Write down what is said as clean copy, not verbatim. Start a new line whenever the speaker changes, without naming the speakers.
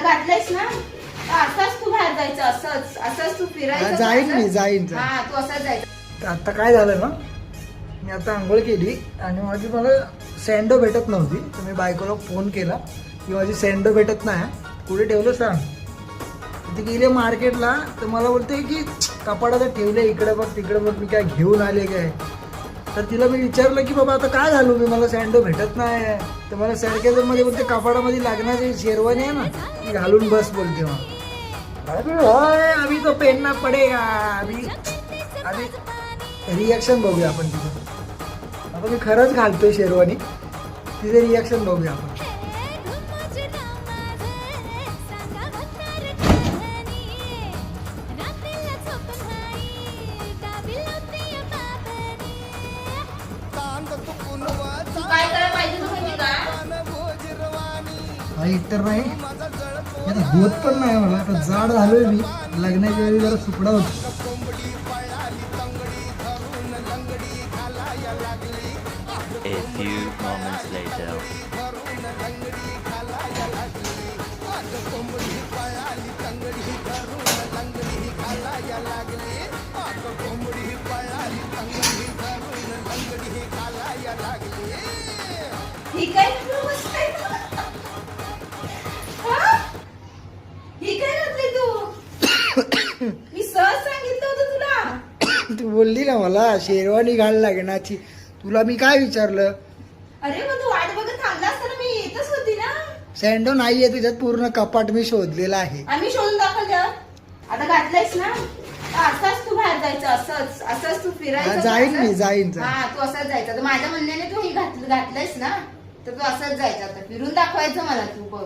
घातलंयस ना असंच तू बाहेर जायचं, असंच असंच तू फिरायचं.
जाईन मी जाईन.
हा तू असंच जायचं.
आता काय झालं ना, मी आता आंघोळ केली आणि माझी मला सँडो भेटत नव्हती, तर मी बायकोला फोन केला की माझी सँडो भेटत नाही, कुठे ठेवलं सांग. ती गेले मार्केटला, तर मला बोलते की कपाडात ठेवले, इकडे बघ तिकडे बघ, मी काय घेऊन आले काय. तर तिला मी विचारलं की बाबा आता काय घालू मी, मला सँडो भेटत नाही. तर मला मध्ये बोलते कपाडामध्ये लागणारी शेरवानी आहे ना, ती घालून बस बोलते. मग अरे होय, अभी तो पहनना पडेगा, अभी अभी रिॲक्शन बघूया आपण तिचं. आता मी खरंच घालतोय शेरवानी, तिचे रिॲक्शन बघूया आपण.
काय करायला पाहिजे तू माहिती का?
हा एकतर नाही, आता होत पण नाही मला. आता जाड झालोय मी, लग्नाच्या वेळी जरा सुकडा होतो.
A few moments later.
ठीक आहे ही काय घातली तू? मी सहज सांगितलं होतं तुला.
तू बोलली ना मला शेरवानी घाल लागण्याची, तुला मी काय विचारलं?
अरे मग तू वाट बघत थांबला असता ना, मी येतच होती ना.
सँडो नाहीये तुझ्यात, पूर्ण कपाट मी शोधलेला आहे.
आम्ही शोधून दाखवलं. आता घातलंयस ना असंच तू बाहेर जायचं, असंच असंच तू फिरायचं.
जाईन मी जाईन.
हा तू असंच जायचं. तर माझ्या म्हणण्याने तू ही घातलंयस ना, तर तू असंच जायचं. आता फिरून दाखवायचं मला, तू बघ.